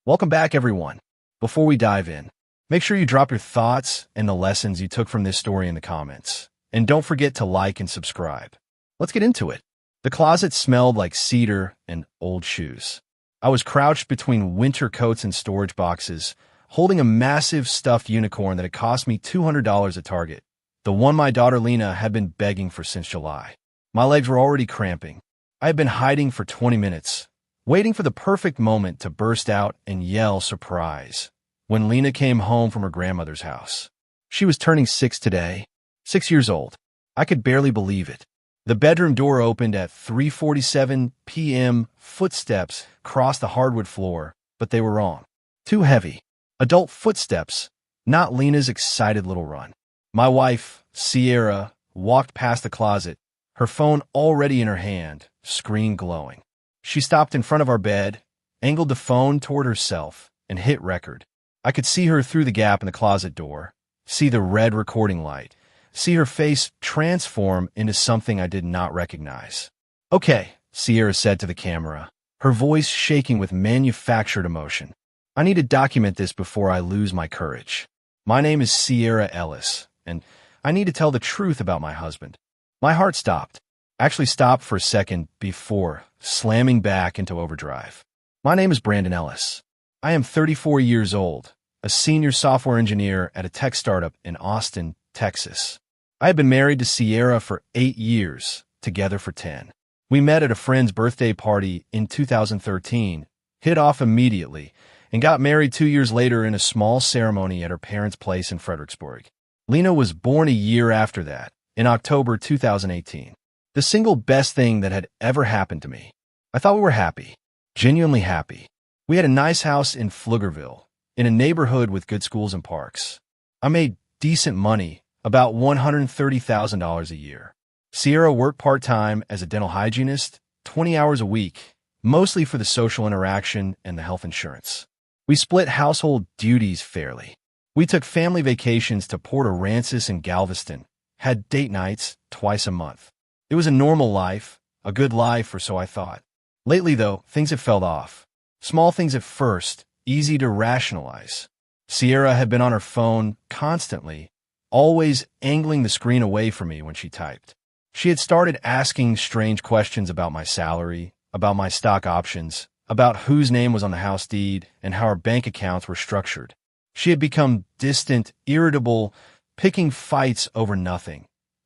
Welcome back, everyone. Before we dive in, make sure you drop your thoughts and the lessons you took from this story in the comments. And don't forget to like and subscribe. Let's get into it. The closet smelled like cedar and old shoes. I was crouched between winter coats and storage boxes, holding a massive stuffed unicorn that had cost me $200 at Target, the one my daughter Lena had been begging for since July. My legs were already cramping. I had been hiding for 20 minutes, waiting for the perfect moment to burst out and yell surprise when Lena came home from her grandmother's house. She was turning 6 today, 6 years old. I could barely believe it. The bedroom door opened at 3:47 p.m. Footsteps crossed the hardwood floor, but they were wrong. Too heavy. Adult footsteps, not Lena's excited little run. My wife, Sierra, walked past the closet, her phone already in her hand, screen glowing. She stopped in front of our bed, angled the phone toward herself, and hit record. I could see her through the gap in the closet door, see the red recording light, see her face transform into something I did not recognize. "Okay," Sierra said to the camera, her voice shaking with manufactured emotion. "I need to document this before I lose my courage. My name is Sierra Ellis, and I need to tell the truth about my husband." My heart stopped. Actually stopped for a second before slamming back into overdrive. My name is Brandon Ellis. I am 34 years old, a senior software engineer at a tech startup in Austin, Texas. I have been married to Sierra for 8 years, together for 10. We met at a friend's birthday party in 2013, hit off immediately, and got married 2 years later in a small ceremony at her parents' place in Fredericksburg. Lena was born a year after that, in October 2018. The single best thing that had ever happened to me. I thought we were happy, genuinely happy. We had a nice house in Pflugerville, in a neighborhood with good schools and parks. I made decent money, about $130,000 a year. Sierra worked part-time as a dental hygienist, 20 hours a week, mostly for the social interaction and the health insurance. We split household duties fairly. We took family vacations to Port Aransas and Galveston, had date nights twice a month. It was a normal life, a good life, or so I thought. Lately, though, things have fell off. Small things at first, easy to rationalize. Sierra had been on her phone constantly, always angling the screen away from me when she typed. She had started asking strange questions about my salary, about my stock options, about whose name was on the house deed, and how our bank accounts were structured. She had become distant, irritable, picking fights over nothing.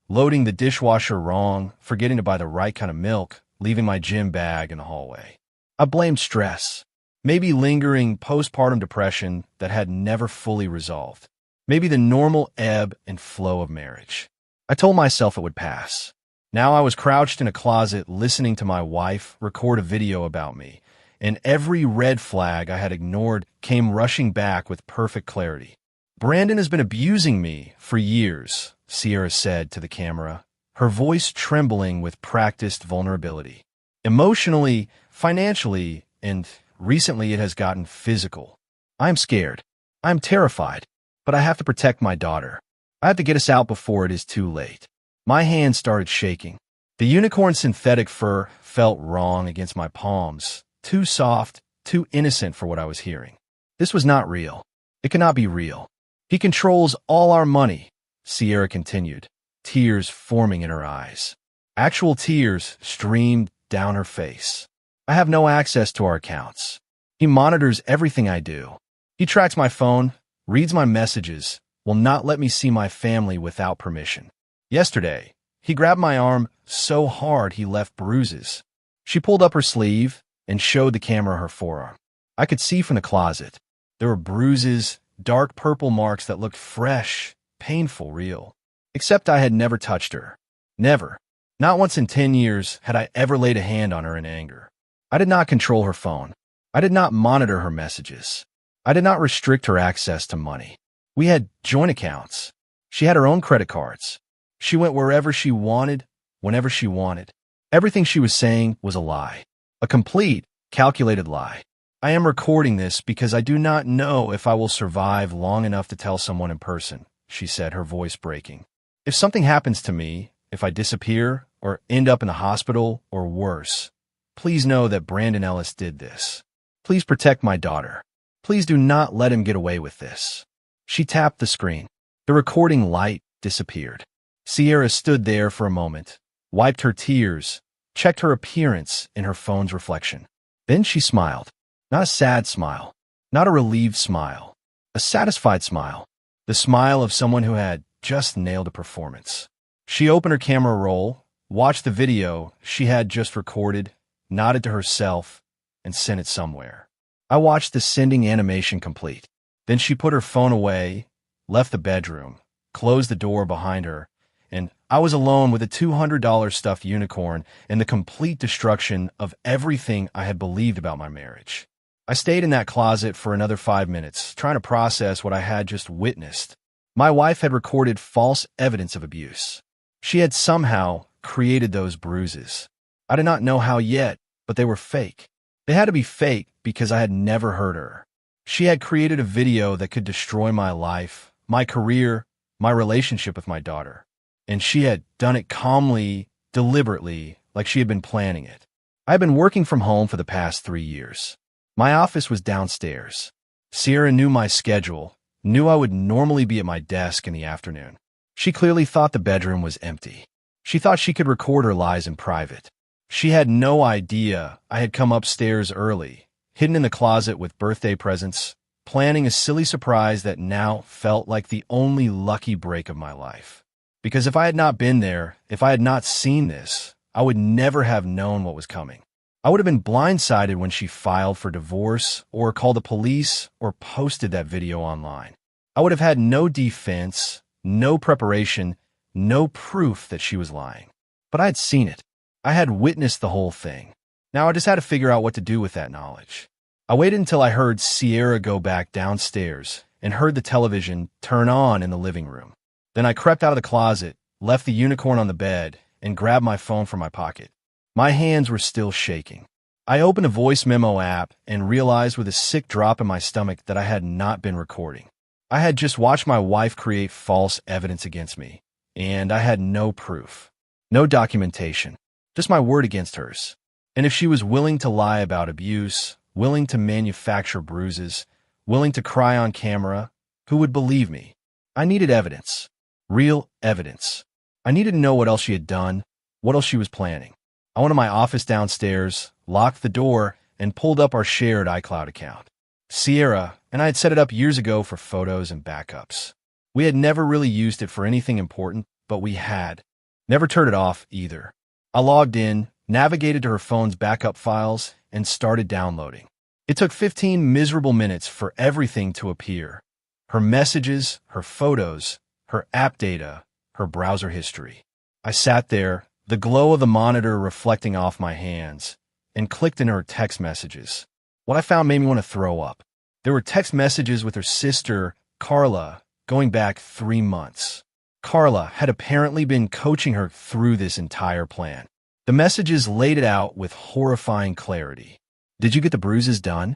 Loading the dishwasher wrong, forgetting to buy the right kind of milk, leaving my gym bag in the hallway. I blamed stress. Maybe lingering postpartum depression that had never fully resolved. Maybe the normal ebb and flow of marriage. I told myself it would pass. Now I was crouched in a closet listening to my wife record a video about me, and every red flag I had ignored came rushing back with perfect clarity. "Brandon has been abusing me for years," Sierra said to the camera, her voice trembling with practiced vulnerability. "Emotionally, financially, and recently it has gotten physical. I am scared. I am terrified, but I have to protect my daughter. I have to get us out before it is too late." My hands started shaking. The unicorn synthetic fur felt wrong against my palms, too soft, too innocent for what I was hearing. This was not real. It cannot be real. "He controls all our money," Sierra continued, tears forming in her eyes. Actual tears streamed down her face. "I have no access to our accounts. He monitors everything I do. He tracks my phone, reads my messages, will not let me see my family without permission. Yesterday, he grabbed my arm so hard he left bruises." She pulled up her sleeve and showed the camera her forearm. I could see from the closet. There were bruises, dark purple marks that looked fresh, painful, real. Except I had never touched her. Never. Not once in 10 years had I ever laid a hand on her in anger. I did not control her phone. I did not monitor her messages. I did not restrict her access to money. We had joint accounts. She had her own credit cards. She went wherever she wanted, whenever she wanted. Everything she was saying was a lie. A complete, calculated lie. I am recording this because I do not know if I will survive long enough to tell someone in person, she said, her voice breaking. If something happens to me, if I disappear or end up in the hospital or worse, please know that Brandon Ellis did this. Please protect my daughter. Please do not let him get away with this. She tapped the screen. The recording light disappeared. Sierra stood there for a moment, wiped her tears, checked her appearance in her phone's reflection. Then she smiled. Not a sad smile, not a relieved smile, a satisfied smile. The smile of someone who had just nailed a performance. She opened her camera roll, watched the video she had just recorded, nodded to herself, and sent it somewhere. I watched the sending animation complete. Then she put her phone away, left the bedroom, closed the door behind her, and I was alone with a $200 stuffed unicorn and the complete destruction of everything I had believed about my marriage. I stayed in that closet for another 5 minutes, trying to process what I had just witnessed. My wife had recorded false evidence of abuse. She had somehow created those bruises. I did not know how yet, but they were fake. They had to be fake because I had never hurt her. She had created a video that could destroy my life, my career, my relationship with my daughter. And she had done it calmly, deliberately, like she had been planning it. I had been working from home for the past 3 years. My office was downstairs. Sierra knew my schedule, knew I would normally be at my desk in the afternoon. She clearly thought the bedroom was empty. She thought she could record her lies in private. She had no idea I had come upstairs early, hidden in the closet with birthday presents, planning a silly surprise that now felt like the only lucky break of my life. Because if I had not been there, if I had not seen this, I would never have known what was coming. I would have been blindsided when she filed for divorce or called the police or posted that video online. I would have had no defense, no preparation, no proof that she was lying. But I had seen it. I had witnessed the whole thing. Now I just had to figure out what to do with that knowledge. I waited until I heard Sierra go back downstairs and heard the television turn on in the living room. Then I crept out of the closet, left the unicorn on the bed, and grabbed my phone from my pocket. My hands were still shaking. I opened a voice memo app and realized with a sick drop in my stomach that I had not been recording. I had just watched my wife create false evidence against me, and I had no proof, no documentation, just my word against hers. And if she was willing to lie about abuse, willing to manufacture bruises, willing to cry on camera, who would believe me? I needed evidence. Real evidence. I needed to know what else she had done, what else she was planning. I went to my office downstairs, locked the door, and pulled up our shared iCloud account. Sierra and I had set it up years ago for photos and backups. We had never really used it for anything important, but we had. Never turned it off either. I logged in, navigated to her phone's backup files, and started downloading. It took 15 miserable minutes for everything to appear. Her messages, her photos, her app data, her browser history. I sat there, the glow of the monitor reflecting off my hands, and clicked in her text messages. What I found made me want to throw up. There were text messages with her sister, Carla, going back 3 months. Carla had apparently been coaching her through this entire plan. The messages laid it out with horrifying clarity. Did you get the bruises done?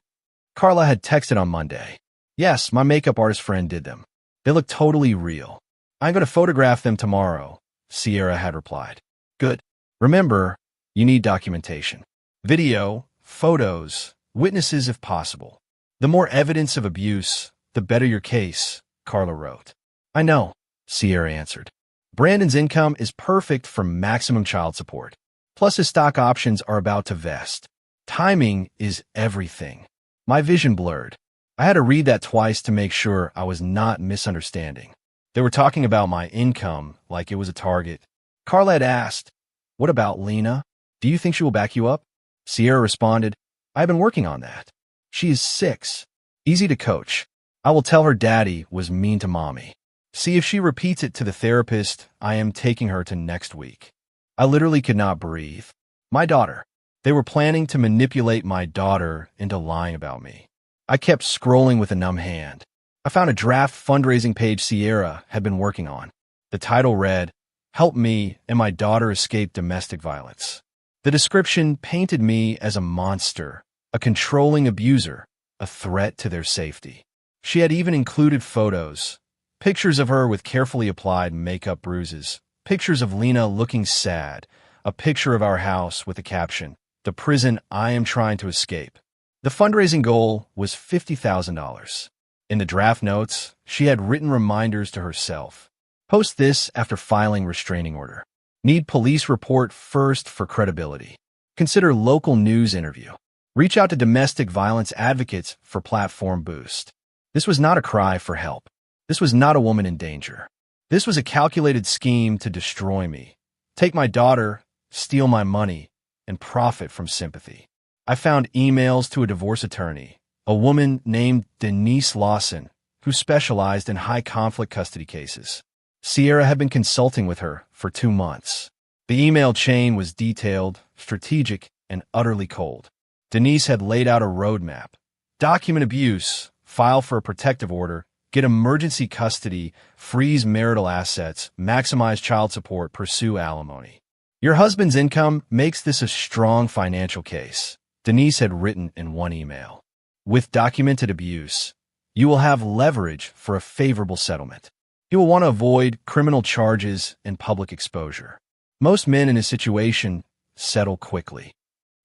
Carla had texted on Monday. Yes, my makeup artist friend did them. They look totally real. I'm going to photograph them tomorrow, Sierra had replied. Good. Remember, you need documentation. Video, photos, witnesses if possible. The more evidence of abuse, the better your case, Carla wrote. I know, Sierra answered. Brandon's income is perfect for maximum child support. Plus his stock options are about to vest. Timing is everything. My vision blurred. I had to read that twice to make sure I was not misunderstanding. They were talking about my income like it was a target. Carla had asked, what about Lena? Do you think she will back you up? Sierra responded, I've been working on that. She is 6. Easy to coach. I will tell her daddy was mean to mommy. See if she repeats it to the therapist I am taking her to next week. I literally could not breathe. My daughter. They were planning to manipulate my daughter into lying about me. I kept scrolling with a numb hand. I found a draft fundraising page Sierra had been working on. The title read, Help me and my daughter escape domestic violence. The description painted me as a monster, a controlling abuser, a threat to their safety. She had even included photos, pictures of her with carefully applied makeup bruises, pictures of Lena looking sad, a picture of our house with the caption, The prison I am trying to escape. The fundraising goal was $50,000. In the draft notes, she had written reminders to herself. Post this after filing restraining order. Need police report first for credibility. Consider local news interview. Reach out to domestic violence advocates for platform boost. This was not a cry for help. This was not a woman in danger. This was a calculated scheme to destroy me, take my daughter, steal my money, and profit from sympathy. I found emails to a divorce attorney, a woman named Denise Lawson, who specialized in high-conflict custody cases. Sierra had been consulting with her for 2 months. The email chain was detailed, strategic, and utterly cold. Denise had laid out a roadmap. Document abuse, file for a protective order, get emergency custody, freeze marital assets, maximize child support, pursue alimony. Your husband's income makes this a strong financial case, Denise had written in one email. With documented abuse, you will have leverage for a favorable settlement. You will want to avoid criminal charges and public exposure. Most men in his situation settle quickly.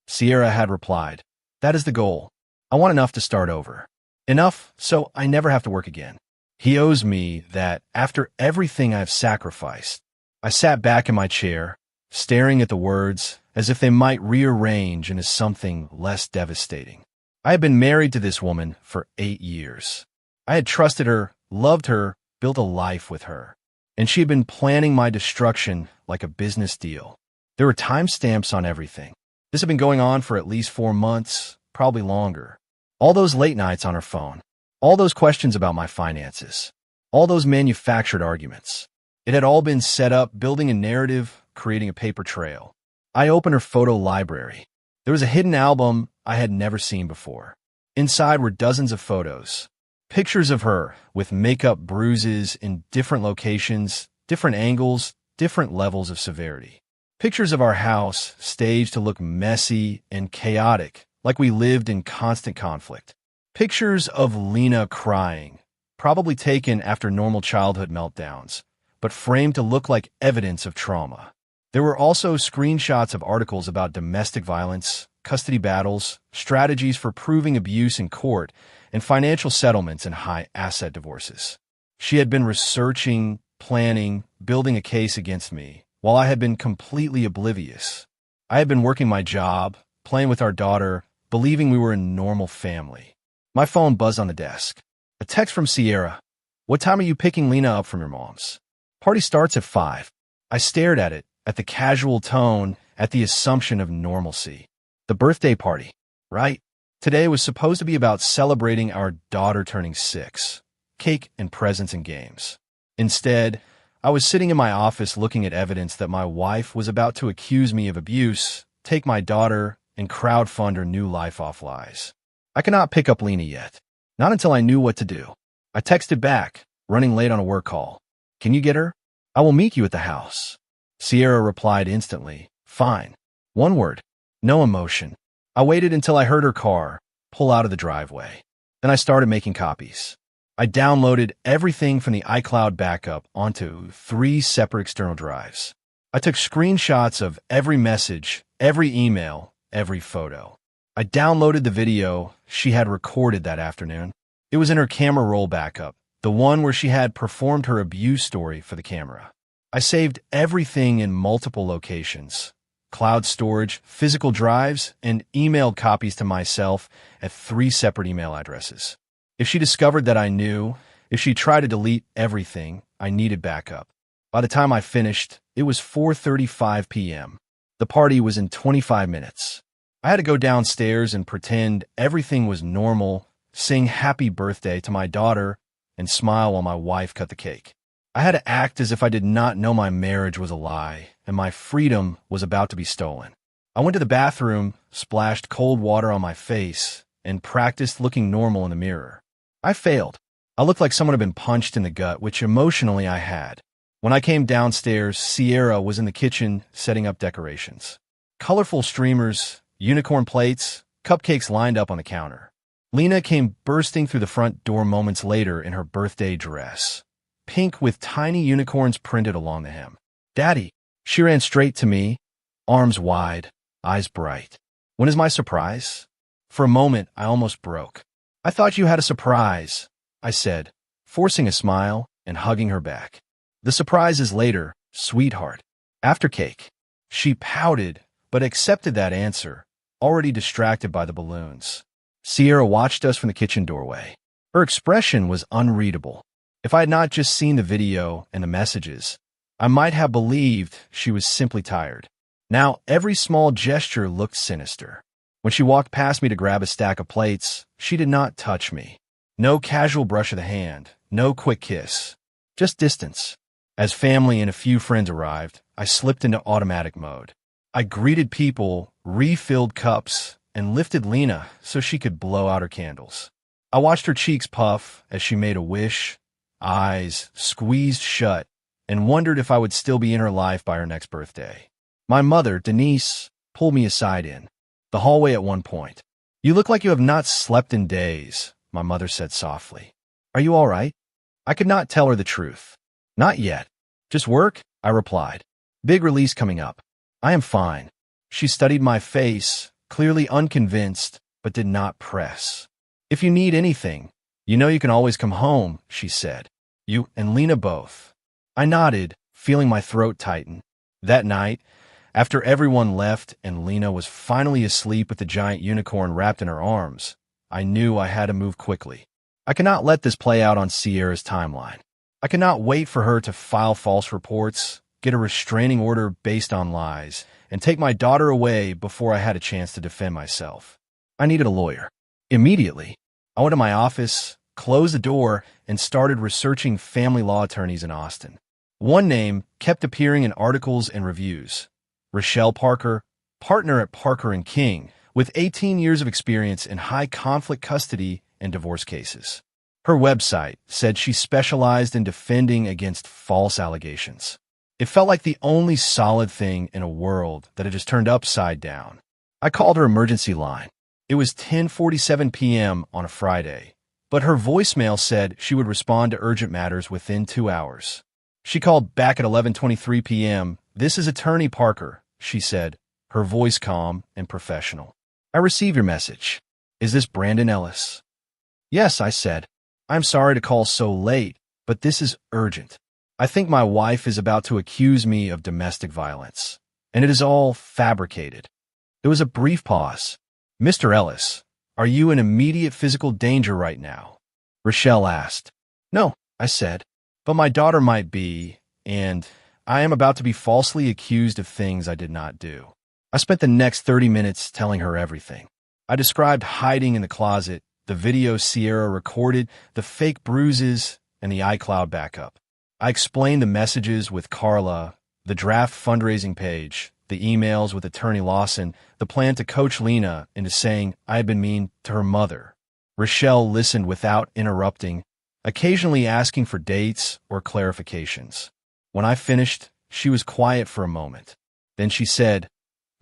Sierra had replied, that is the goal. I want enough to start over. Enough so I never have to work again. He owes me that after everything I've sacrificed. I sat back in my chair, staring at the words as if they might rearrange into something less devastating. I had been married to this woman for 8 years. I had trusted her, loved her, built a life with her. And she had been planning my destruction like a business deal. There were timestamps on everything. This had been going on for at least 4 months, probably longer. All those late nights on her phone. All those questions about my finances. All those manufactured arguments. It had all been set up, building a narrative, creating a paper trail. I opened her photo library. There was a hidden album I had never seen before. Inside were dozens of photos. Pictures of her with makeup bruises in different locations, different angles, different levels of severity. Pictures of our house staged to look messy and chaotic, like we lived in constant conflict. Pictures of Lena crying, probably taken after normal childhood meltdowns, but framed to look like evidence of trauma. There were also screenshots of articles about domestic violence, custody battles, strategies for proving abuse in court, and financial settlements in high-asset divorces. She had been researching, planning, building a case against me, while I had been completely oblivious. I had been working my job, playing with our daughter, believing we were a normal family. My phone buzzed on the desk. A text from Sierra. What time are you picking Lena up from your mom's? Party starts at 5. I stared at it, at the casual tone, at the assumption of normalcy. The birthday party, right? Today was supposed to be about celebrating our daughter turning 6. Cake and presents and games. Instead, I was sitting in my office looking at evidence that my wife was about to accuse me of abuse, take my daughter, and crowdfund her new life off lies. I could not pick up Lena yet. Not until I knew what to do. I texted back, running late on a work call. Can you get her? I will meet you at the house. Sierra replied instantly, fine. One word. No emotion. I waited until I heard her car pull out of the driveway. Then I started making copies. I downloaded everything from the iCloud backup onto 3 separate external drives. I took screenshots of every message, every email, every photo. I downloaded the video she had recorded that afternoon. It was in her camera roll backup, the one where she had performed her abuse story for the camera. I saved everything in multiple locations. Cloud storage, physical drives, and emailed copies to myself at 3 separate email addresses. If she discovered that I knew, if she tried to delete everything, I needed backup. By the time I finished, it was 4:35 p.m. The party was in 25 minutes. I had to go downstairs and pretend everything was normal, sing happy birthday to my daughter, and smile while my wife cut the cake. I had to act as if I did not know my marriage was a lie and my freedom was about to be stolen. I went to the bathroom, splashed cold water on my face, and practiced looking normal in the mirror. I failed. I looked like someone had been punched in the gut, which emotionally I had. When I came downstairs, Sierra was in the kitchen setting up decorations. Colorful streamers, unicorn plates, cupcakes lined up on the counter. Lena came bursting through the front door moments later in her birthday dress, pink with tiny unicorns printed along the hem. Daddy! She ran straight to me, arms wide, eyes bright. When is my surprise? For a moment, I almost broke. I thought you had a surprise, I said, forcing a smile and hugging her back. The surprise is later, sweetheart. After cake. She pouted, but accepted that answer, already distracted by the balloons. Sierra watched us from the kitchen doorway. Her expression was unreadable. If I had not just seen the video and the messages, I might have believed she was simply tired. Now, every small gesture looked sinister. When she walked past me to grab a stack of plates, she did not touch me. No casual brush of the hand, no quick kiss. Just distance. As family and a few friends arrived, I slipped into automatic mode. I greeted people, refilled cups, and lifted Lena so she could blow out her candles. I watched her cheeks puff as she made a wish, eyes squeezed shut, and wondered if I would still be in her life by her next birthday. My mother, Denise, pulled me aside in the hallway at one point. "You look like you have not slept in days," my mother said softly. "Are you all right?" I could not tell her the truth. "Not yet. Just work," I replied. "Big release coming up. I am fine." She studied my face, clearly unconvinced, but did not press. "If you need anything, you know you can always come home," she said. "You and Lena both." I nodded, feeling my throat tighten. That night, after everyone left and Lena was finally asleep with the giant unicorn wrapped in her arms, I knew I had to move quickly. I could not let this play out on Sierra's timeline. I could not wait for her to file false reports, get a restraining order based on lies, and take my daughter away before I had a chance to defend myself. I needed a lawyer. Immediately, I went to my office, closed the door, and started researching family law attorneys in Austin. One name kept appearing in articles and reviews. Rochelle Parker, partner at Parker & King, with 18 years of experience in high-conflict custody and divorce cases. Her website said she specialized in defending against false allegations. It felt like the only solid thing in a world that had just turned upside down. I called her emergency line. It was 10:47 p.m. on a Friday, but her voicemail said she would respond to urgent matters within 2 hours. She called back at 11:23 p.m. "This is Attorney Parker," she said, her voice calm and professional. "I received your message. Is this Brandon Ellis?" "Yes," I said. "I'm sorry to call so late, but this is urgent. I think my wife is about to accuse me of domestic violence, and it is all fabricated." There was a brief pause. "Mr. Ellis, are you in immediate physical danger right now?" Rochelle asked. "No," I said, "but my daughter might be, and I am about to be falsely accused of things I did not do." I spent the next 30 minutes telling her everything. I described hiding in the closet, the video Sierra recorded, the fake bruises, and the iCloud backup. I explained the messages with Carla, the draft fundraising page, the emails with Attorney Lawson, the plan to coach Lena into saying I had been mean to her mother. Rochelle listened without interrupting, occasionally asking for dates or clarifications. When I finished, she was quiet for a moment. Then she said,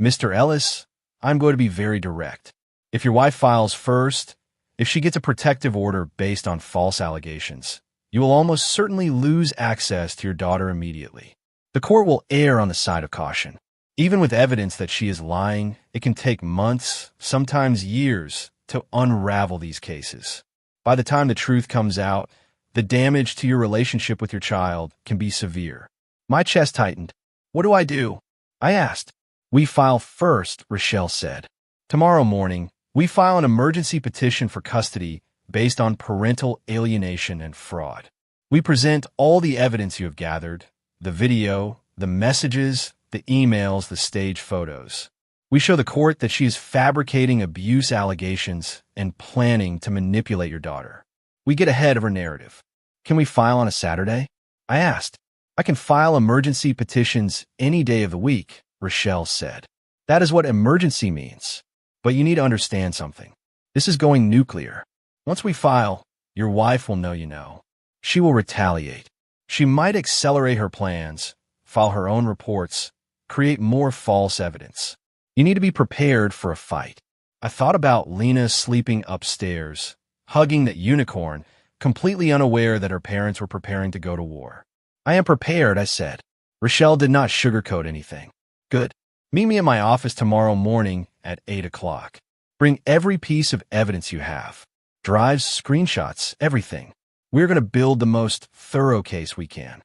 "Mr. Ellis, I'm going to be very direct. If your wife files first, if she gets a protective order based on false allegations, you will almost certainly lose access to your daughter immediately. The court will err on the side of caution. Even with evidence that she is lying, it can take months, sometimes years, to unravel these cases. By the time the truth comes out, the damage to your relationship with your child can be severe." My chest tightened. "What do I do?" I asked. "We file first," Rochelle said. "Tomorrow morning, we file an emergency petition for custody based on parental alienation and fraud. We present all the evidence you have gathered, the video, the messages, the emails, the stage photos. We show the court that she is fabricating abuse allegations and planning to manipulate your daughter. We get ahead of her narrative." "Can we file on a Saturday?" I asked. "I can file emergency petitions any day of the week," Rochelle said. "That is what emergency means. But you need to understand something. This is going nuclear. Once we file, your wife will know you know. She will retaliate. She might accelerate her plans, file her own reports, create more false evidence. You need to be prepared for a fight." I thought about Lena sleeping upstairs, hugging that unicorn, completely unaware that her parents were preparing to go to war. "I am prepared," I said. Rochelle did not sugarcoat anything. "Good. Meet me at my office tomorrow morning at 8 o'clock. Bring every piece of evidence you have. Drives, screenshots, everything. We're going to build the most thorough case we can.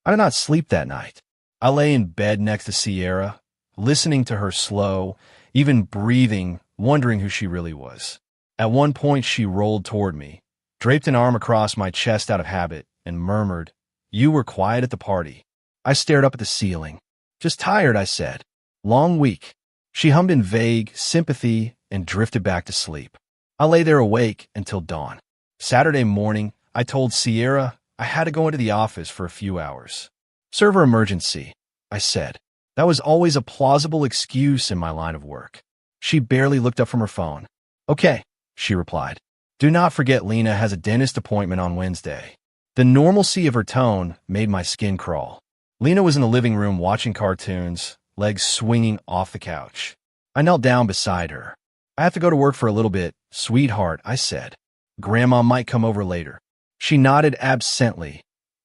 I did not sleep that night. I lay in bed next to Sierra, listening to her slow, even breathing, wondering who she really was. At one point, she rolled toward me, draped an arm across my chest out of habit, and murmured, "You were quiet at the party." I stared up at the ceiling. "Just tired," I said. "Long week." She hummed in vague sympathy and drifted back to sleep. I lay there awake until dawn. Saturday morning, I told Sierra I had to go into the office for a few hours. "Server emergency," I said. That was always a plausible excuse in my line of work. She barely looked up from her phone. "Okay," she replied. "Do not forget Lena has a dentist appointment on Wednesday." The normalcy of her tone made my skin crawl. Lena was in the living room watching cartoons, legs swinging off the couch. I knelt down beside her. "I have to go to work for a little bit, sweetheart," I said. "Grandma might come over later." She nodded absently,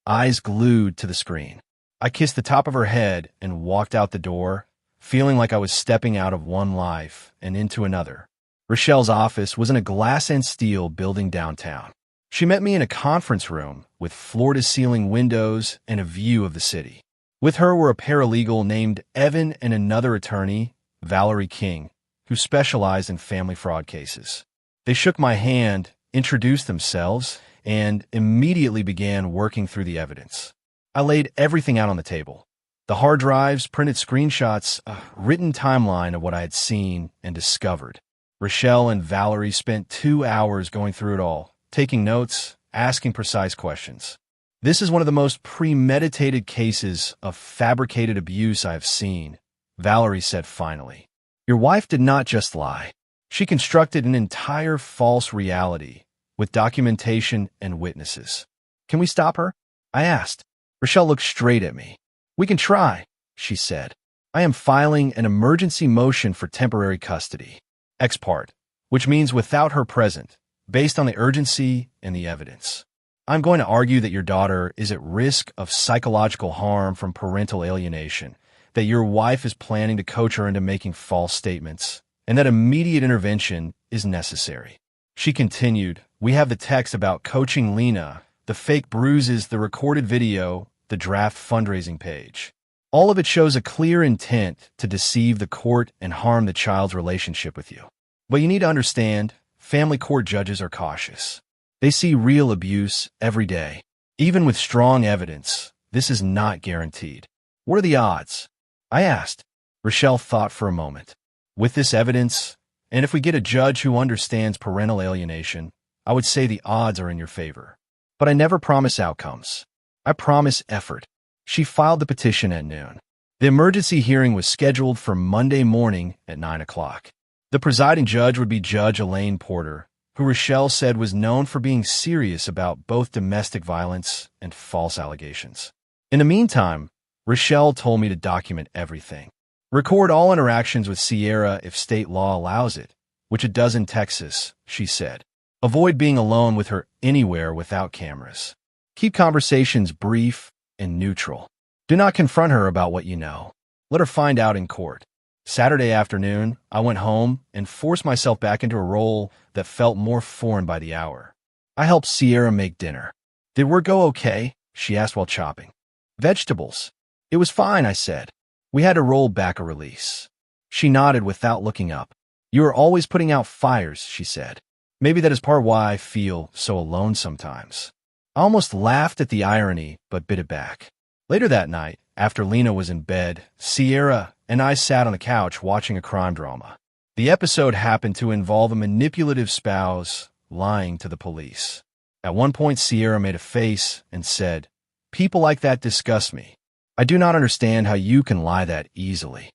eyes glued to the screen. I kissed the top of her head and walked out the door, feeling like I was stepping out of one life and into another. Rochelle's office was in a glass and steel building downtown. She met me in a conference room with floor-to-ceiling windows and a view of the city. With her were a paralegal named Evan and another attorney, Valerie King, who specialized in family fraud cases. They shook my hand, introduced themselves, and immediately began working through the evidence. I laid everything out on the table. The hard drives, printed screenshots, a written timeline of what I had seen and discovered. Rochelle and Valerie spent 2 hours going through it all, taking notes, asking precise questions. "This is one of the most premeditated cases of fabricated abuse I have seen," Valerie said finally. "Your wife did not just lie. She constructed an entire false reality with documentation and witnesses." "Can we stop her?" I asked. Rochelle looked straight at me. "We can try," she said. "I am filing an emergency motion for temporary custody, ex parte, which means without her present, based on the urgency and the evidence. I'm going to argue that your daughter is at risk of psychological harm from parental alienation, that your wife is planning to coach her into making false statements, and that immediate intervention is necessary." She continued, "We have the text about coaching Lena, the fake bruises, the recorded video, the draft fundraising page. All of it shows a clear intent to deceive the court and harm the child's relationship with you. But you need to understand, family court judges are cautious. They see real abuse every day. Even with strong evidence, this is not guaranteed." "What are the odds?" I asked. Rochelle thought for a moment. "With this evidence, and if we get a judge who understands parental alienation, I would say the odds are in your favor. But I never promise outcomes. I promise effort." She filed the petition at noon. The emergency hearing was scheduled for Monday morning at 9 o'clock. The presiding judge would be Judge Elaine Porter, who Rochelle said was known for being serious about both domestic violence and false allegations. In the meantime, Rochelle told me to document everything. "Record all interactions with Sierra if state law allows it, which it does in Texas," she said. "Avoid being alone with her anywhere without cameras. Keep conversations brief and neutral. Do not confront her about what you know. Let her find out in court." Saturday afternoon, I went home and forced myself back into a role that felt more foreign by the hour. I helped Sierra make dinner. "Did work go okay?" she asked while chopping. "Vegetables." "It was fine," I said. "We had to roll back a release." She nodded without looking up. "You are always putting out fires," she said. "Maybe that is part why I feel so alone sometimes." I almost laughed at the irony, but bit it back. Later that night, after Lena was in bed, Sierra and I sat on the couch watching a crime drama. The episode happened to involve a manipulative spouse lying to the police. At one point, Sierra made a face and said, "People like that disgust me. I do not understand how you can lie that easily."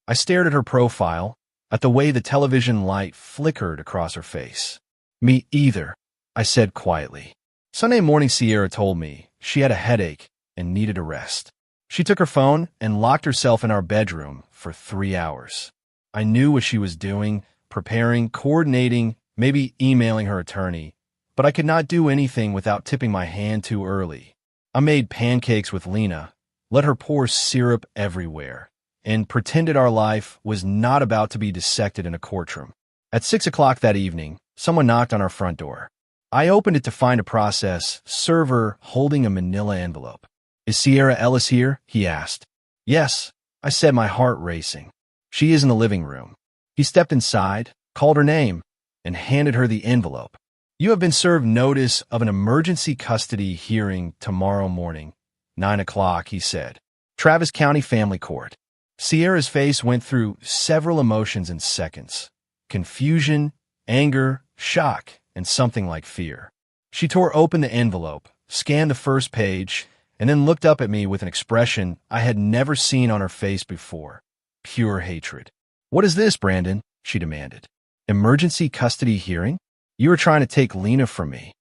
I stared at her profile, at the way the television light flickered across her face. "Me either," I said quietly. Sunday morning, Sierra told me she had a headache and needed a rest. She took her phone and locked herself in our bedroom for 3 hours. I knew what she was doing, preparing, coordinating, maybe emailing her attorney, but I could not do anything without tipping my hand too early. I made pancakes with Lena, let her pour syrup everywhere, and pretended our life was not about to be dissected in a courtroom. At 6 o'clock that evening, someone knocked on our front door. I opened it to find a process server holding a manila envelope. "Is Sierra Ellis here?" he asked. "Yes," I said, my heart racing. "She is in the living room." He stepped inside, called her name, and handed her the envelope. "You have been served notice of an emergency custody hearing tomorrow morning, 9 o'clock, he said. "Travis County Family Court." Sierra's face went through several emotions in seconds. Confusion, anger, shock, and something like fear. She tore open the envelope, scanned the first page, and then looked up at me with an expression I had never seen on her face before. Pure hatred. "What is this, Brandon?" she demanded. "Emergency custody hearing? You were trying to take Lena from me."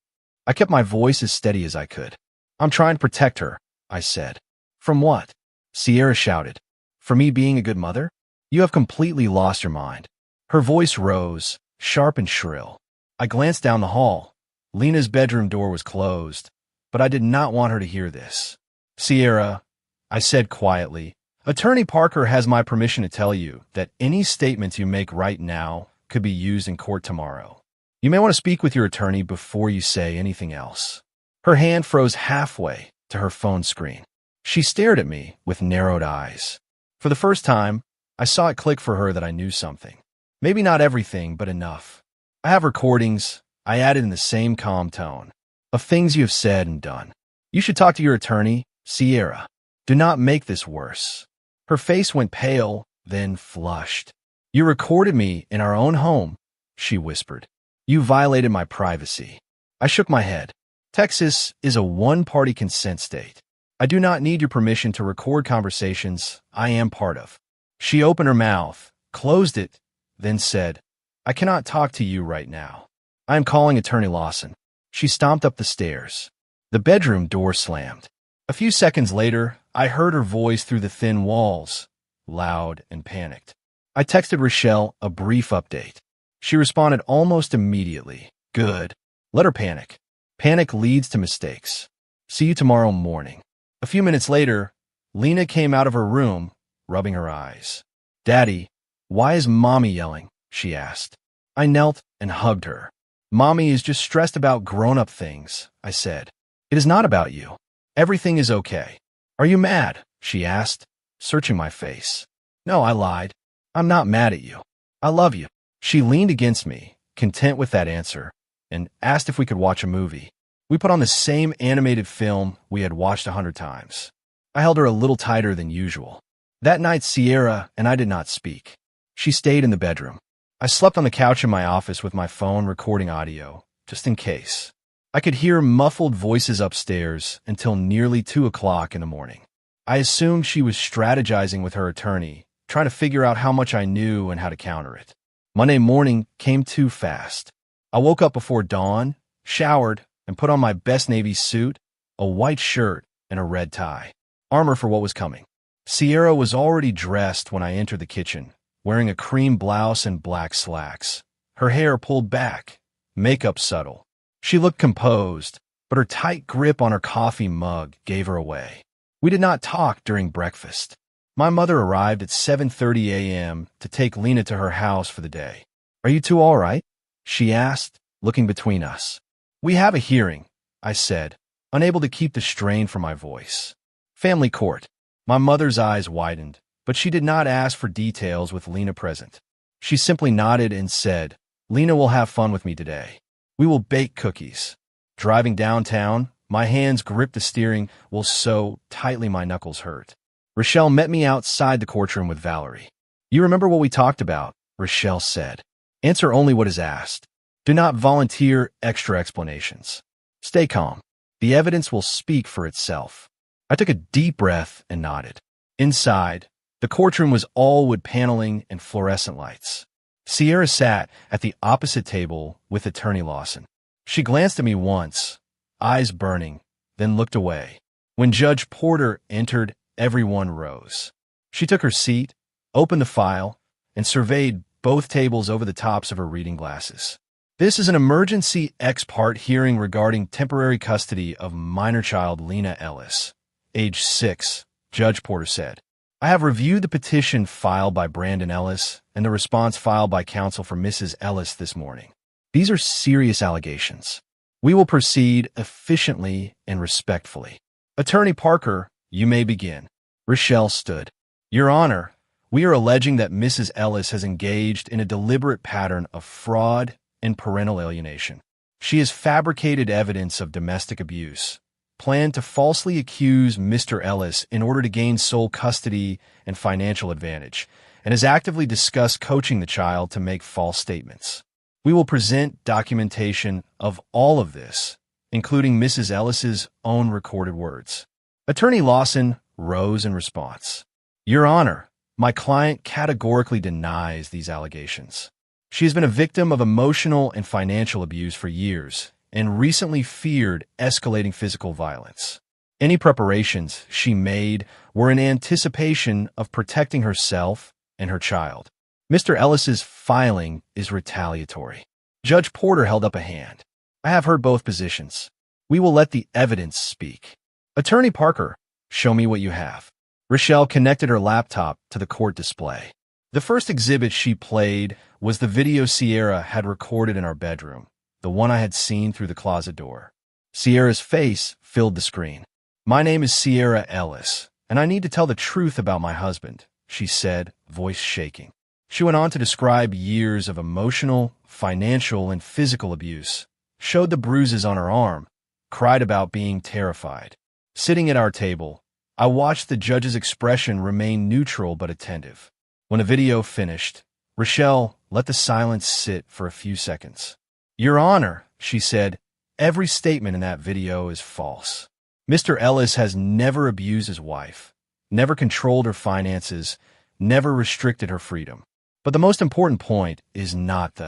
I kept my voice as steady as I could. "I'm trying to protect her," I said. "From what?" Sierra shouted. "For me being a good mother? You have completely lost your mind." Her voice rose, sharp and shrill. I glanced down the hall. Lena's bedroom door was closed, but I did not want her to hear this. "Sierra," I said quietly, "Attorney Parker has my permission to tell you that any statements you make right now could be used in court tomorrow. You may want to speak with your attorney before you say anything else." Her hand froze halfway to her phone screen. She stared at me with narrowed eyes. For the first time, I saw it click for her that I knew something. Maybe not everything, but enough. "I have recordings," I added in the same calm tone, "of things you have said and done. You should talk to your attorney, Sierra. Do not make this worse." Her face went pale, then flushed. "You recorded me in our own home," she whispered. "You violated my privacy." I shook my head. "Texas is a one-party consent state. I do not need your permission to record conversations I am part of." She opened her mouth, closed it, then said, "I cannot talk to you right now. I am calling Attorney Lawson." She stomped up the stairs. The bedroom door slammed. A few seconds later, I heard her voice through the thin walls, loud and panicked. I texted Rochelle a brief update. She responded almost immediately. "Good. Let her panic. Panic leads to mistakes. See you tomorrow morning." A few minutes later, Lena came out of her room, rubbing her eyes. "Daddy, why is Mommy yelling?" she asked. I knelt and hugged her. "Mommy is just stressed about grown-up things," I said. "It is not about you. Everything is okay." "Are you mad?" she asked, searching my face. "No," I lied. "I'm not mad at you. I love you." She leaned against me, content with that answer, and asked if we could watch a movie. We put on the same animated film we had watched 100 times. I held her a little tighter than usual. That night, Sierra and I did not speak. She stayed in the bedroom. I slept on the couch in my office with my phone recording audio, just in case. I could hear muffled voices upstairs until nearly 2 o'clock in the morning. I assumed she was strategizing with her attorney, trying to figure out how much I knew and how to counter it. Monday morning came too fast. I woke up before dawn, showered, and put on my best navy suit, a white shirt, and a red tie. Armor for what was coming. Sierra was already dressed when I entered the kitchen, wearing a cream blouse and black slacks. Her hair pulled back, makeup subtle. She looked composed, but her tight grip on her coffee mug gave her away. We did not talk during breakfast. My mother arrived at 7:30 a.m. to take Lena to her house for the day. "Are you two all right?" she asked, looking between us. "We have a hearing," I said, unable to keep the strain from my voice. "Family court." My mother's eyes widened, but she did not ask for details with Lena present. She simply nodded and said, "Lena will have fun with me today. We will bake cookies." Driving downtown, my hands gripped the steering wheel so tightly my knuckles hurt. Rochelle met me outside the courtroom with Valerie. "You remember what we talked about?" Rochelle said. "Answer only what is asked. Do not volunteer extra explanations. Stay calm. The evidence will speak for itself." I took a deep breath and nodded. Inside, the courtroom was all wood paneling and fluorescent lights. Sierra sat at the opposite table with Attorney Lawson. She glanced at me once, eyes burning, then looked away. When Judge Porter entered, everyone rose. She took her seat, opened the file, and surveyed both tables over the tops of her reading glasses. "This is an emergency ex parte hearing regarding temporary custody of minor child Lena Ellis, age 6, Judge Porter said. I have reviewed the petition filed by Brandon Ellis and the response filed by counsel for Mrs. Ellis this morning. These are serious allegations. We will proceed efficiently and respectfully. Attorney Parker, you may begin. Rochelle stood. Your Honor, we are alleging that Mrs. Ellis has engaged in a deliberate pattern of fraud and parental alienation. She has fabricated evidence of domestic abuse, planned to falsely accuse Mr. Ellis in order to gain sole custody and financial advantage, and has actively discussed coaching the child to make false statements. We will present documentation of all of this, including Mrs. Ellis's own recorded words. Attorney Lawson rose in response. Your Honor, my client categorically denies these allegations. She has been a victim of emotional and financial abuse for years and recently feared escalating physical violence. Any preparations she made were in anticipation of protecting herself and her child. Mr. Ellis's filing is retaliatory. Judge Porter held up a hand. I have heard both positions. We will let the evidence speak. Attorney Parker, show me what you have. Rochelle connected her laptop to the court display. The first exhibit she played was the video Sierra had recorded in our bedroom, the one I had seen through the closet door. Sierra's face filled the screen. My name is Sierra Ellis, and I need to tell the truth about my husband, she said, voice shaking. She went on to describe years of emotional, financial, and physical abuse, showed the bruises on her arm, cried about being terrified. Sitting at our table, I watched the judge's expression remain neutral but attentive. When the video finished, Rochelle let the silence sit for a few seconds. Your Honor, she said, every statement in that video is false. Mr. Ellis has never abused his wife, never controlled her finances, never restricted her freedom. But the most important point is not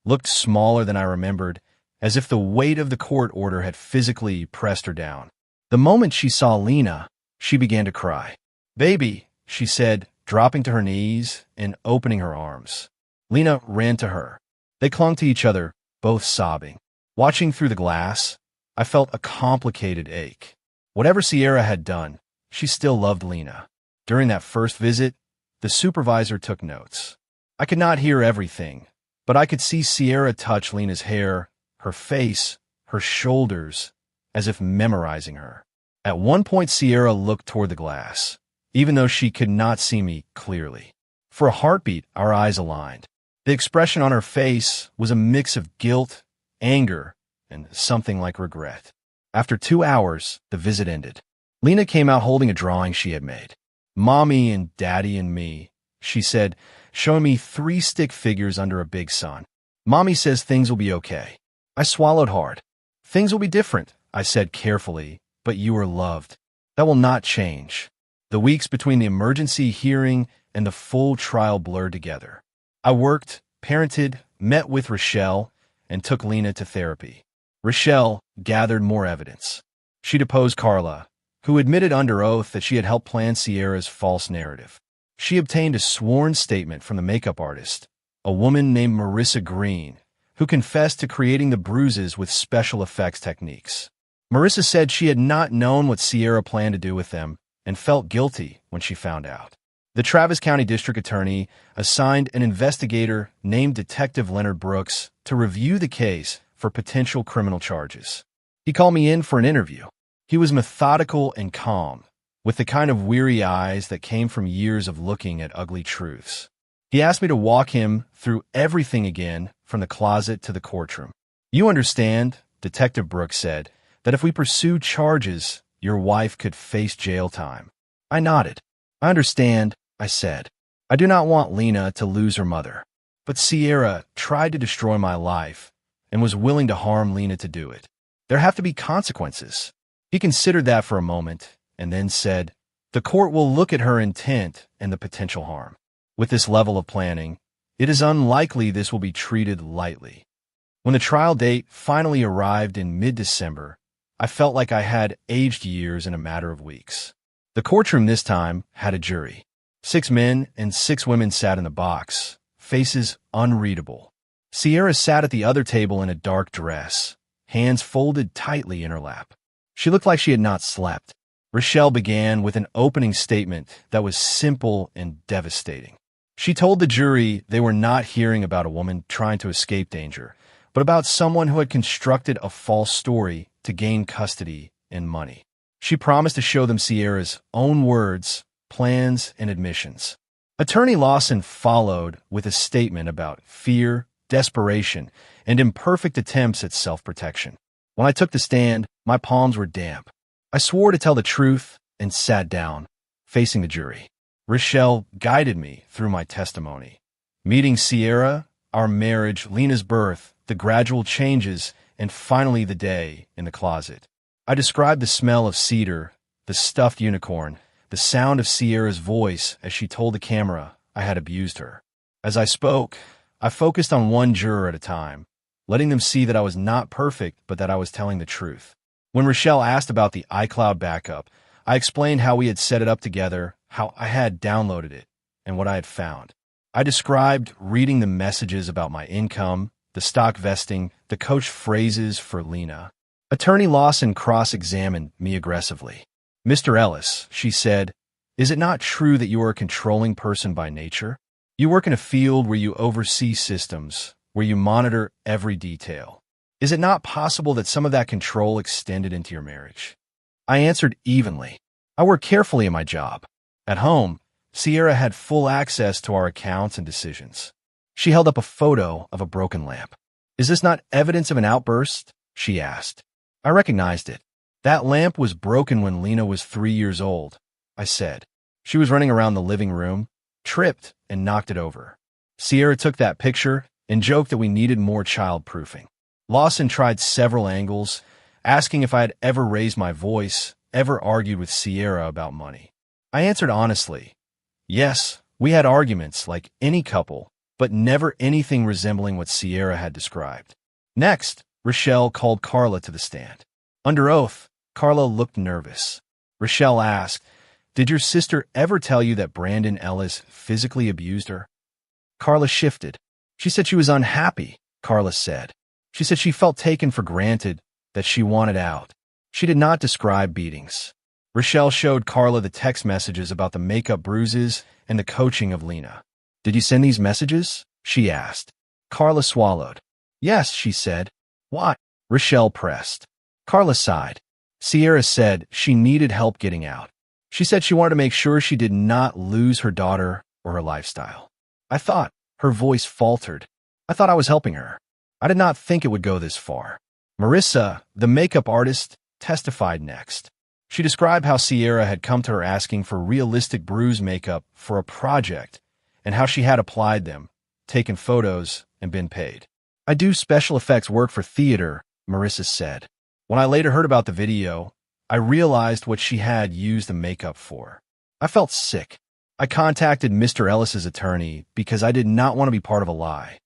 looked smaller than I remembered, as if the weight of the court order had physically pressed her down. The moment she saw Lena, she began to cry. Baby, she said, dropping to her knees and opening her arms. Lena ran to her. They clung to each other, both sobbing. Watching through the glass, I felt a complicated ache. Whatever Sierra had done, she still loved Lena. During that first visit, the supervisor took notes. I could not hear everything, but I could see Sierra touch Lena's hair, her face, her shoulders, as if memorizing her. At one point, Sierra looked toward the glass, even though she could not see me clearly. For a heartbeat, our eyes aligned. The expression on her face was a mix of guilt, anger, and something like regret. After 2 hours, the visit ended. Lena came out holding a drawing she had made. Mommy and Daddy and me, she said, showing me 3 stick figures under a big sun. Mommy says things will be okay. I swallowed hard. Things will be different, I said carefully, but you are loved. That will not change. The weeks between the emergency hearing and the full trial blurred together. I worked, parented, met with Rochelle, and took Lena to therapy. Rochelle gathered more evidence. She deposed Carla, who admitted under oath that she had helped plan Sierra's false narrative. She obtained a sworn statement from the makeup artist, a woman named Marissa Green, who confessed to creating the bruises with special effects techniques. Marissa said she had not known what Sierra planned to do with them and felt guilty when she found out. The Travis County District Attorney assigned an investigator named Detective Leonard Brooks to review the case for potential criminal charges. He called me in for an interview. He was methodical and calm, with the kind of weary eyes that came from years of looking at ugly truths. He asked me to walk him through everything again, from the closet to the courtroom. You understand, Detective Brooks said, that if we pursue charges, your wife could face jail time. I nodded. I understand, I said. I do not want Lena to lose her mother. But Sierra tried to destroy my life and was willing to harm Lena to do it. There have to be consequences. He considered that for a moment and then said, the court will look at her intent and the potential harm. With this level of planning, it is unlikely this will be treated lightly. When the trial date finally arrived in mid-December, I felt like I had aged years in a matter of weeks. The courtroom this time had a jury. 6 men and 6 women sat in the box, faces unreadable. Sierra sat at the other table in a dark dress, hands folded tightly in her lap. She looked like she had not slept. Rochelle began with an opening statement that was simple and devastating. She told the jury they were not hearing about a woman trying to escape danger, but about someone who had constructed a false story to gain custody and money. She promised to show them Sierra's own words, plans, and admissions. Attorney Lawson followed with a statement about fear, desperation, and imperfect attempts at self-protection. When I took the stand, my palms were damp. I swore to tell the truth and sat down, facing the jury. Rochelle guided me through my testimony. Meeting Sierra, our marriage, Lena's birth, the gradual changes, and finally the day in the closet. I described the smell of cedar, the stuffed unicorn, the sound of Sierra's voice as she told the camera I had abused her. As I spoke, I focused on one juror at a time, letting them see that I was not perfect, but that I was telling the truth. When Rochelle asked about the iCloud backup, I explained how we had set it up together, how I had downloaded it, and what I had found. I described reading the messages about my income, the stock vesting, the coach phrases for Lena. Attorney Lawson cross-examined me aggressively. Mr. Ellis, she said, is it not true that you are a controlling person by nature? You work in a field where you oversee systems, where you monitor every detail. Is it not possible that some of that control extended into your marriage? I answered evenly. I work carefully in my job. At home, Sierra had full access to our accounts and decisions. She held up a photo of a broken lamp. Is this not evidence of an outburst? She asked. I recognized it. That lamp was broken when Lena was 3 years old, I said. She was running around the living room, tripped, and knocked it over. Sierra took that picture and joked that we needed more child-proofing. Lawson tried several angles, asking if I had ever raised my voice, ever argued with Sierra about money. I answered honestly. Yes, we had arguments like any couple, but never anything resembling what Sierra had described. Next, Rochelle called Carla to the stand. Under oath, Carla looked nervous. Rochelle asked, did your sister ever tell you that Brandon Ellis physically abused her? Carla shifted. She said she was unhappy, Carla said. She said she felt taken for granted, that she wanted out. She did not describe beatings. Rochelle showed Carla the text messages about the makeup bruises and the coaching of Lena. Did you send these messages? She asked. Carla swallowed. Yes, she said. Why? Rochelle pressed. Carla sighed. Sierra said she needed help getting out. She said she wanted to make sure she did not lose her daughter or her lifestyle. I thought. Her voice faltered. I thought I was helping her. I did not think it would go this far. Marissa, the makeup artist, testified next. She described how Sierra had come to her asking for realistic bruise makeup for a project and how she had applied them, taken photos, and been paid. I do special effects work for theater, Marissa said. When I later heard about the video, I realized what she had used the makeup for. I felt sick. I contacted Mr. Ellis's attorney because I did not want to be part of a lie.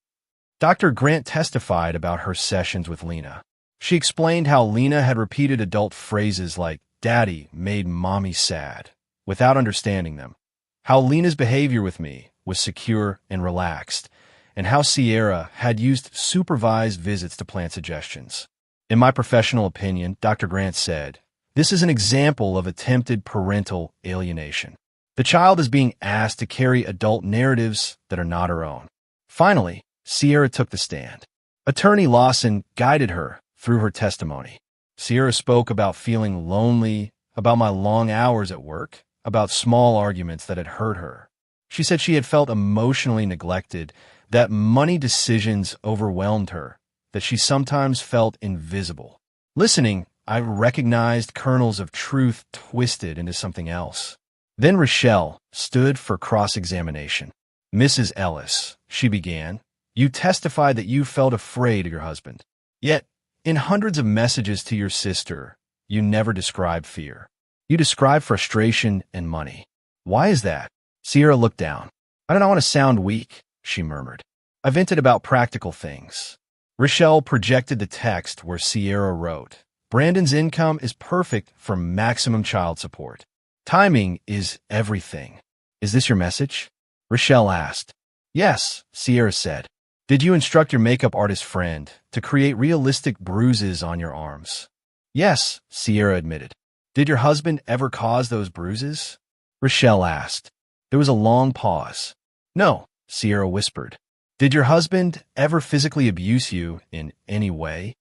Dr. Grant testified about her sessions with Lena. She explained how Lena had repeated adult phrases like, Daddy made mommy sad, without understanding them. How Lena's behavior with me was secure and relaxed, and how Sierra had used supervised visits to plant suggestions. In my professional opinion, Dr. Grant said, this is an example of attempted parental alienation. The child is being asked to carry adult narratives that are not her own. Finally, Sierra took the stand. Attorney Lawson guided her through her testimony. Sierra spoke about feeling lonely, about my long hours at work, about small arguments that had hurt her. She said she had felt emotionally neglected, that money decisions overwhelmed her, that she sometimes felt invisible. Listening, I recognized kernels of truth twisted into something else. Then Rochelle stood for cross-examination. Mrs. Ellis, she began, you testified that you felt afraid of your husband. Yet, in hundreds of messages to your sister, you never described fear. You described frustration and money. Why is that? Sierra looked down. I don't want to sound weak, she murmured. I vented about practical things. Rochelle projected the text where Sierra wrote, Brandon's income is perfect for maximum child support. Timing is everything. Is this your message? Rochelle asked. Yes, Sierra said. Did you instruct your makeup artist friend to create realistic bruises on your arms? Yes, Sierra admitted. Did your husband ever cause those bruises? Rochelle asked. There was a long pause. No, Sierra whispered. Did your husband ever physically abuse you in any way?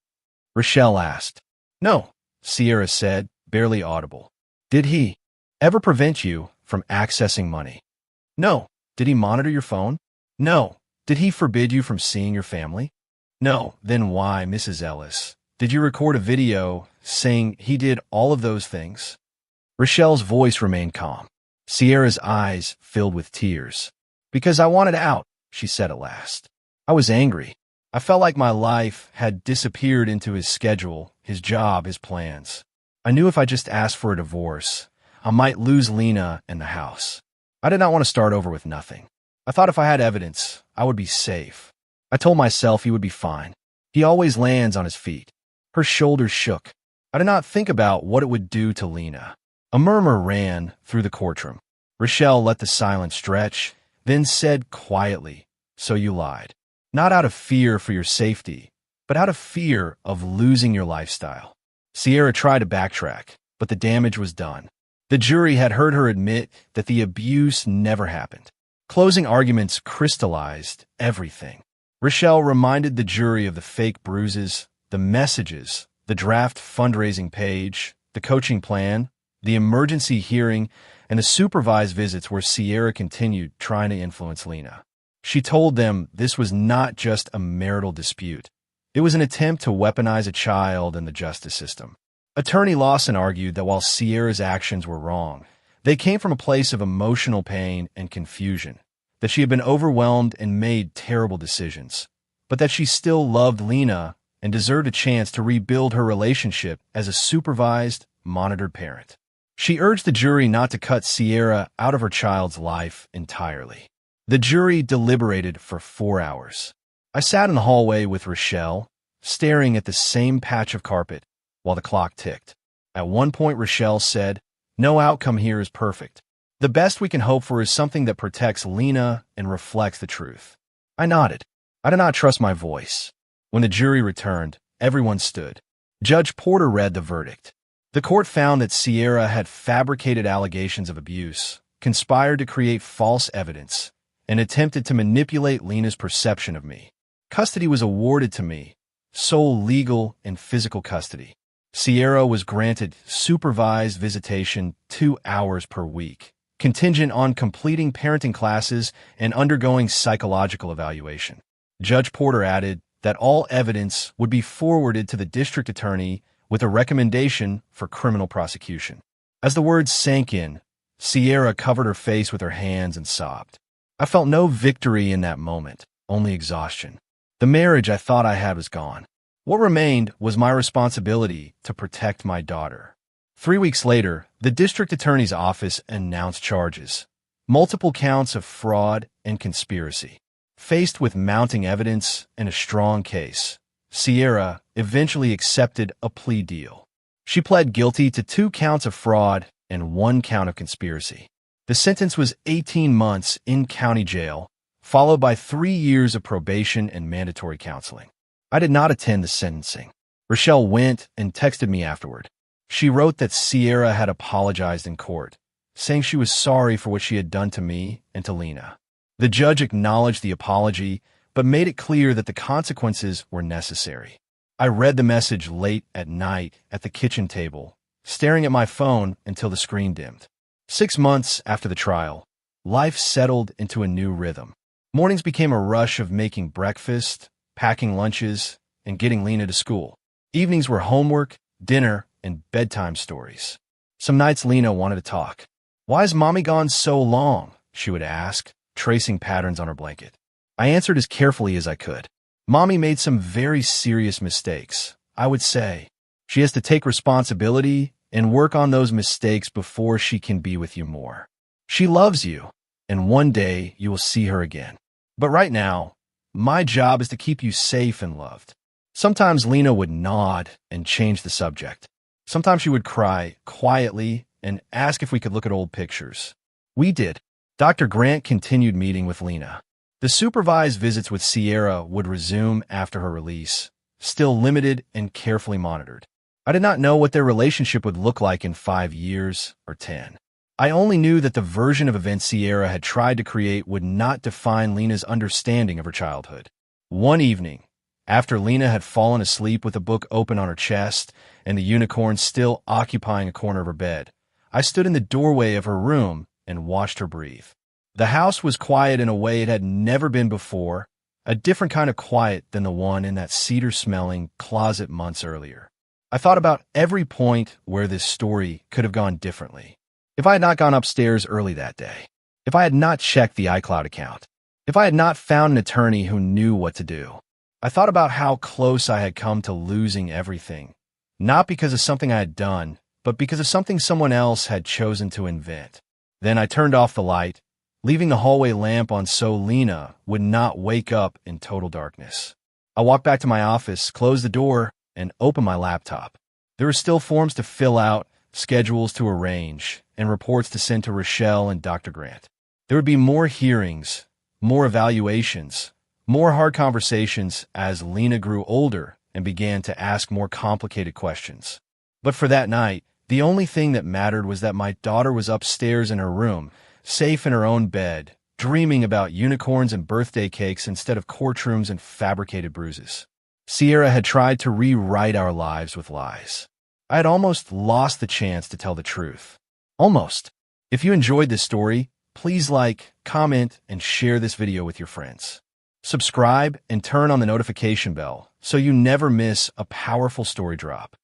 Rochelle asked. No, Sierra said, barely audible. Did he ever prevent you from accessing money? No. Did he monitor your phone? No. Did he forbid you from seeing your family? No. Then why, Mrs. Ellis, did you record a video saying he did all of those things? Rochelle's voice remained calm. Sierra's eyes filled with tears. Because I wanted out, she said at last. I was angry. I felt like my life had disappeared into his schedule, his job, his plans. I knew if I just asked for a divorce, I might lose Lena and the house. I did not want to start over with nothing. I thought if I had evidence, I would be safe. I told myself he would be fine. He always lands on his feet. Her shoulders shook. I did not think about what it would do to Lena. A murmur ran through the courtroom. Rochelle let the silence stretch, then said quietly, "So you lied. Not out of fear for your safety, but out of fear of losing your lifestyle." Sierra tried to backtrack, but the damage was done. The jury had heard her admit that the abuse never happened. Closing arguments crystallized everything. Rochelle reminded the jury of the fake bruises, the messages, the draft fundraising page, the coaching plan, the emergency hearing, and the supervised visits where Sierra continued trying to influence Lena. She told them this was not just a marital dispute. It was an attempt to weaponize a child and the justice system. Attorney Lawson argued that while Sierra's actions were wrong, they came from a place of emotional pain and confusion, that she had been overwhelmed and made terrible decisions, but that she still loved Lena and deserved a chance to rebuild her relationship as a supervised, monitored parent. She urged the jury not to cut Sierra out of her child's life entirely. The jury deliberated for 4 hours. I sat in the hallway with Rochelle, staring at the same patch of carpet while the clock ticked. At one point, Rochelle said, "No outcome here is perfect. The best we can hope for is something that protects Lena and reflects the truth." I nodded. I did not trust my voice. When the jury returned, everyone stood. Judge Porter read the verdict. The court found that Sierra had fabricated allegations of abuse, conspired to create false evidence, and attempted to manipulate Lena's perception of me. Custody was awarded to me, sole legal and physical custody. Sierra was granted supervised visitation 2 hours per week, contingent on completing parenting classes and undergoing psychological evaluation. Judge Porter added that all evidence would be forwarded to the district attorney with a recommendation for criminal prosecution. As the words sank in, Sierra covered her face with her hands and sobbed. I felt no victory in that moment, only exhaustion. The marriage I thought I had was gone. What remained was my responsibility to protect my daughter. 3 weeks later, the district attorney's office announced charges: multiple counts of fraud and conspiracy. Faced with mounting evidence and a strong case, Sierra eventually accepted a plea deal. She pled guilty to 2 counts of fraud and 1 count of conspiracy. The sentence was 18 months in county jail, followed by 3 years of probation and mandatory counseling. I did not attend the sentencing. Rochelle went and texted me afterward. She wrote that Sierra had apologized in court, saying she was sorry for what she had done to me and to Lena. The judge acknowledged the apology, but made it clear that the consequences were necessary. I read the message late at night at the kitchen table, staring at my phone until the screen dimmed. 6 months after the trial, life settled into a new rhythm. Mornings became a rush of making breakfast, packing lunches, and getting Lena to school. Evenings were homework, dinner, and bedtime stories. Some nights Lena wanted to talk. "Why is Mommy gone so long?" she would ask, tracing patterns on her blanket. I answered as carefully as I could. "Mommy made some very serious mistakes. I would say she has to take responsibility and work on those mistakes before she can be with you more. She loves you, and one day you will see her again. But right now, my job is to keep you safe and loved." Sometimes Lena would nod and change the subject. Sometimes she would cry quietly and ask if we could look at old pictures. We did. Dr. Grant continued meeting with Lena. The supervised visits with Sierra would resume after her release, still limited and carefully monitored. I did not know what their relationship would look like in 5 years or 10. I only knew that the version of events Sierra had tried to create would not define Lena's understanding of her childhood. One evening, after Lena had fallen asleep with a book open on her chest and the unicorn still occupying a corner of her bed, I stood in the doorway of her room and watched her breathe. The house was quiet in a way it had never been before, a different kind of quiet than the one in that cedar-smelling closet months earlier. I thought about every point where this story could have gone differently. If I had not gone upstairs early that day, if I had not checked the iCloud account, if I had not found an attorney who knew what to do. I thought about how close I had come to losing everything, not because of something I had done, but because of something someone else had chosen to invent. Then I turned off the light, leaving the hallway lamp on so Lena would not wake up in total darkness. I walked back to my office, closed the door, and opened my laptop. There were still forms to fill out, schedules to arrange, and reports to send to Rochelle and Dr. Grant. There would be more hearings, more evaluations, more hard conversations as Lena grew older and began to ask more complicated questions. But for that night, the only thing that mattered was that my daughter was upstairs in her room, safe in her own bed, dreaming about unicorns and birthday cakes instead of courtrooms and fabricated bruises. Sierra had tried to rewrite our lives with lies. I had almost lost the chance to tell the truth. Almost. If you enjoyed this story, please like, comment, and share this video with your friends. Subscribe and turn on the notification bell so you never miss a powerful story drop.